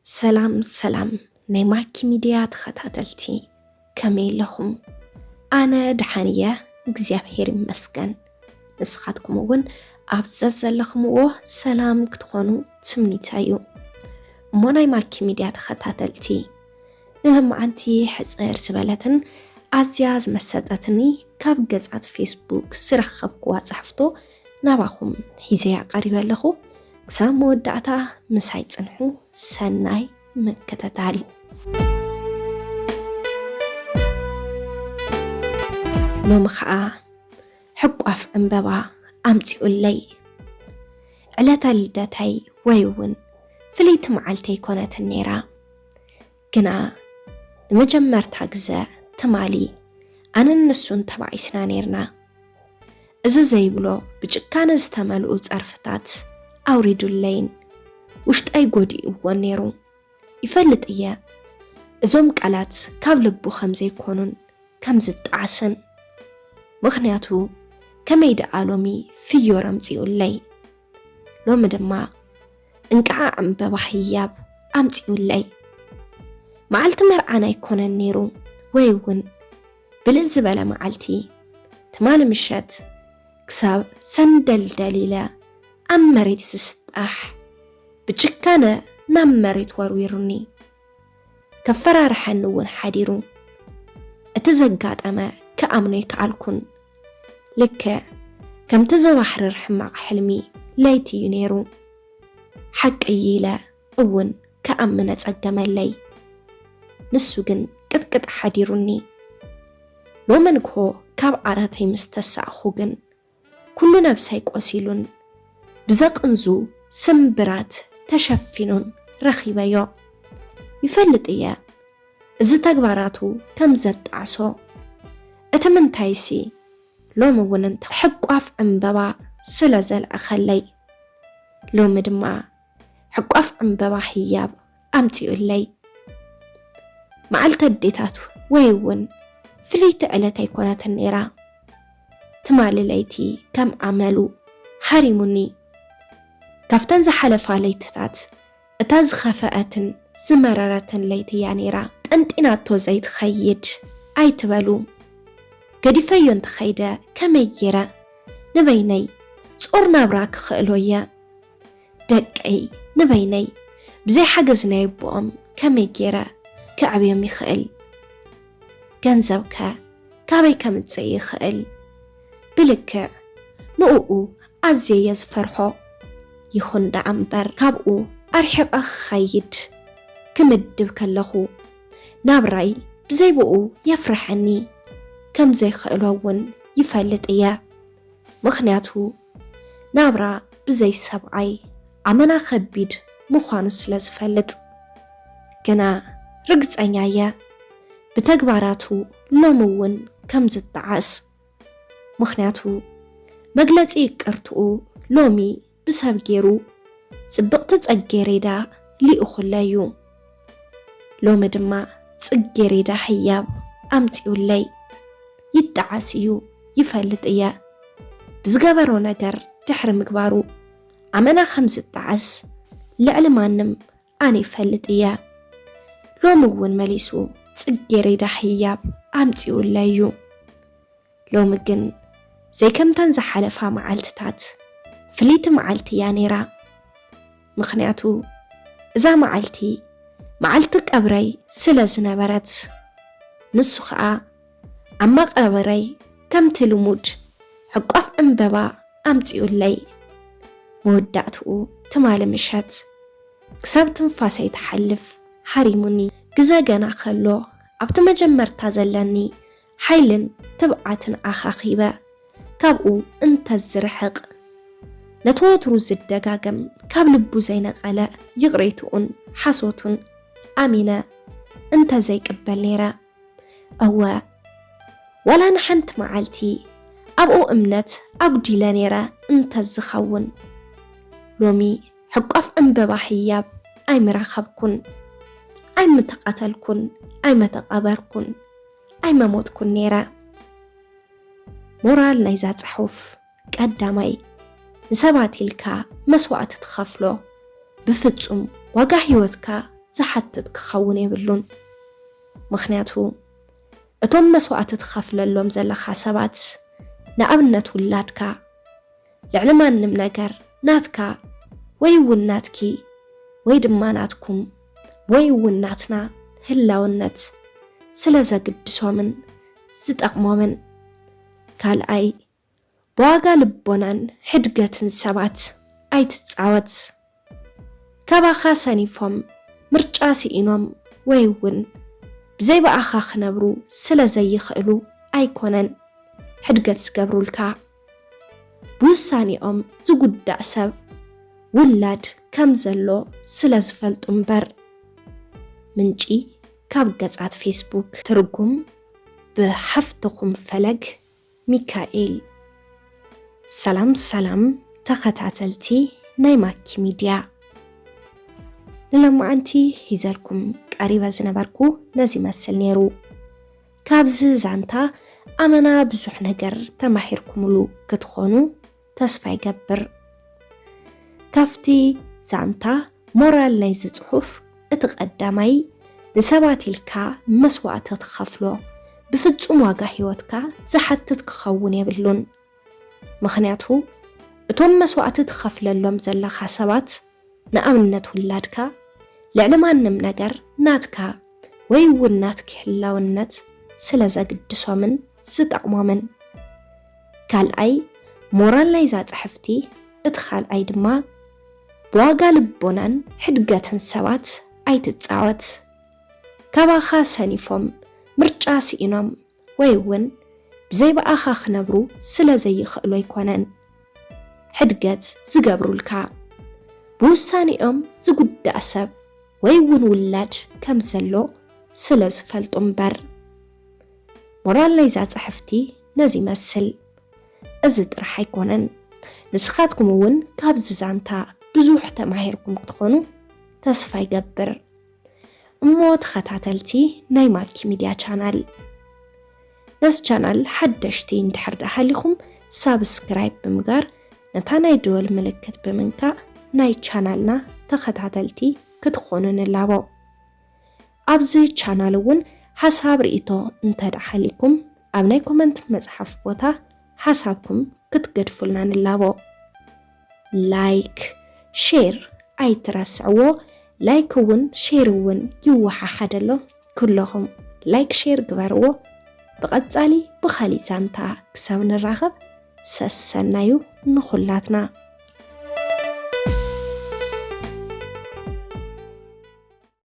سلام ناي ماكي ميديا تخاتلتي كمي لهم أنا دحانية እግዚአብሔር ይመስገን ንስኻትኩም እውን ኣብዘዝ ዘለኹምዎ ሰላም ክትኾኑ ትምኒተዩ እሞ ናይ ማኪ ሚድያ ተኸታተልቲ ንሎማዓንቲ ሕፅር ዝበለትን ኣዝያ ዝመሰጠትኒ ካብ ገጻት ፌስቡክ ዝረኸብክዋ ጻሕፍቶ ናባኹም ሒዘያ ቀሪበ ኣለኹ ክሳብ መወዳእታ ምሳይ ጽንሑ ሰናይ መከታተሊ ሎሚ ኸዓ ሕቋፍ ዕንበባ ኣምፂኡለይ ዕለተ ልደተይ ወይ እውን ፍለይቲ መዓልቲ ኣይኮነትን ነይራ ግና ንመጀመርታ ግዜ ትማሊ ኣነን ንሱን ተባዒስና ነርና እዚ ዘይብሎ ብጭካነ ዝተመልኡ ጸርፍታት ኣውሪዱለይን ውሽጠይ ጎዲእዎ ነይሩ ይፈልጥ እየ እዞም ቃላት ካብ ልቡ ከምዘይኮኑን ከምዝጣዓስን ምኽንያቱ ከመይ ደኣ ሎሚ ፍዮር ኣምፂኡለይ ሎሚ ድማ እንቃዓ ዕንበባ ህያብ ኣምፂኡለይ መዓልቲ መርዓና ኣይኮነን ነይሩ ወይ እውን ብልእ ዝበለ መዓልቲ ትማሊ ምሸት ክሳብ ሰንደልደል ኢለ ኣብ መሬት ዝስጣሕ ብጭካነ ናብ መሬት ወርዊሩኒ ከፈራርሐኒ እውን ሓዲሩ እቲ ዘጋጠመ ከኣምኖ ይከኣልኩን ልከ ከምቲ ዘባሕርር ሕማቕ ሕልሚ ለይቲ እዩ ነይሩ ሓቂ ኢለ እውን ከኣምነ ጸገመለይ ንሱ ግን ቅጥቅጥ ሓዲሩኒ ሎሚ ንግሆ ካብ ዓረተይ ምስ ተሳእኹ ግን ኩሉ ነብሰይ ቆሲሉን ብዘቕንዙ ስምብራት ተሸፊኑን ረኺበዮ ይፈልጥ እየ እዚ ተግባራቱ ከም ዘጣዕሶ እቲ ምንታይሲ ሎሚ እውን እንተ ሕቋፍ ዕንበባ ስለ ዘለኣኸለይ ሎሚ ድማ ሕቋፍ ዕንበባ ህያብ ኣምፂኡለይ መዓልቲ ኣዴታት ወይ እውን ፍለይቲ ዕለት ኣይኮነትን ነይራ ትማሊ ለይቲ ከም ኣመሉ ሓሪሙኒ ካብተን ዝሓለፋ ለይትታት እታ ዝኸፈአትን ዝመረረትን ለይቲ እያ ነይራ ጠንጢናቶ ዘይትኸይድ ኣይትበሉ ገዲፈዮ እንተኸይደ ከመይ ጌረ ንበይነይ ጾር ናብራ ክኽእሎ እየ ደቀይ ንበይነይ ብዘይ ሓገዝ ናይ ኣቦኦም ከመይ ጌረ ክዕብዮም ይኽእል ገንዘብከ ካበይ ከምፅእ ይኽእል ብልክዕ ንኡኡ ኣዝየ ዝፈርሖ ይኹን ዳ እምበር ካብኡ ኣርሒቐ ክኸይድ ክምድብ ከለኹ ናብራይ ብዘይብኡ የፍርሐኒ ከም ዘይኽእሎ እውን ይፈልጥ እየ ምኽንያቱ ናብራ ብዘይ ሰብዓይ ኣመና ከቢድ ምዃኑ ስለ ዝፈልጥ ግና ርግፀኛ እየ ብተግባራቱ ሎሚ እውን ከም ዝጠዓስ ምኽንያቱ መግለፂ ይቅርትኡ ሎሚ ብሰብ ገይሩ ጽብቕቲ ጽጌረዳ ሊእኹለዩ ሎሚ ድማ ጽጌረዳ ህያብ ኣምፂኡለይ ይጠዓስ እዩ ይፈልጥ እየ ብዝገበሮ ነገር ድሕሪ ምግባሩ ኣመና ከም ዝጠዓስ ልዕሊ ማንም ኣነ ይፈልጥ እየ ሎሚ እውን መሊሱ ጽጌረዳ ህያብ ኣምፂኡለዩ ሎሚ ግን ዘይከምተን ዝሓለፋ መዓልትታት ፍለይቲ መዓልቲ እያ ነይራ ምኽንያቱ እዛ መዓልቲ መዓልቲ ቀብረይ ስለ ዝነበረት ንሱ ኸዓ ኣብ መቐበረይ ከምቲ ልሙድ ሕቋፍ ዕንበባ ኣምፂኡለይ መወዳእትኡ ትማሊ ምሸት ክሳብ ትንፋሰይ ተሓልፍ ሓሪሙኒ ግዜ ገና ከሎ ኣብቲ መጀመርታ ዘለኒ ሓይልን ትብዓትን ኣኻኺበ ካብኡ እንተዝርሕቕ ነተወትሩ ዝደጋገም ካብ ልቡ ዘይነቐለ ይቕሬትኡን ሓሶቱን ኣሚነ እንተዘይቅበል ነይረ እወ ወላ ንሓንቲ መዓልቲ ኣብኡ እምነት ኣጉዲለ ነይረ እንተዝኸውን ሎሚ ሕቋፍ ዕንበባ ህያብ ኣይምረኸብኩን ኣይምተቐተልኩን ኣይመተቐበርኩን ኣይመሞትኩን ነይረ ሞራል ናይዛ ጽሑፍ ቀዳማይ ንሰባት ኢልካ መስዋዕቲ ትኸፍሎ ብፍጹም ዋጋ ህይወትካ زحتت كخون يبلون مخنياتو اتوم مسوعت تخفللهم زلخا سبات نأبنت ولادكا لعلمان نمنجر ناتكا ويون ناتكي ويدماناتكم ويون ناتنا هلاونت سلازا قدسومن زتقمومن كالأي بواغا لبونان حدقة سبات أي تتعوت كاباخا سانيفهم مرجاسي إنوم ويون بزي بأخا خنبرو سلازا يخلو أيكونن حدقة سقبرو الكا بوساني زقود دأسب ولاد كمزلو سلاز فلت أمبر منجي كابقات فيسبوك ترقم بحفتكم فلق ميكائيل سلام تختعتلتي نايماكي ميديا لما أنتي هزاركم قريبا زنباركو نزي مسل نيرو كابز زانتا أمنا بزوح نجر تماحيركملو كتخونو تسفا يقبر كافتي زانتا مورال نايز صحف اتقدامي لسبات الكا مسوعة تتخفلو بفتصم واقع حيوتكا زحتت كخون يبلون مخنياتو اتوم مسوعة تتخفللهم زلخا سبات نأمنت ولادكا لعلمان نمنجر ناتكا ويون ناتك هلاونت سلازا قدسومن زتقمومن كالأي مورال نايزات حفتي ادخال أي دما بواغا لبونان حدقة سوات أي تتعوت كاباخا سانيفهم مرجاسي إنوم ويون بزي بأخا خنبرو سلازي يخلو يكونن حدقة زقبرو الكا بوساني زقود دأسب ويون ولاد كمزلو سلاز فلت أمبر مورال نايزات حفتي نزي مسل أزد رح يكونن نسخاتكم ون كابز زانتا بزوح تماهيركم تخونو تسفا يقبر موت خطاتلتي نايماكي ميديا چانال نس چانال حدشتي اندحر دحاليكم سابسكرايب بمقار نتاناي دول ملكت بمنكا ناي چانالنا تخطاتلتي كتخونن اللابو أبزي چانال ون حساب رئيتو انتاد حاليكم أبناي كومنت مزحف بوتا حسابكم كتقدفلنا اللابو لايك شير أي ترسعو لايك ون شير ون يوحا حدلو كلهم لايك شير قبرو بقصالي بخالي زانتا كساون الرغب سسنايو نخلاتنا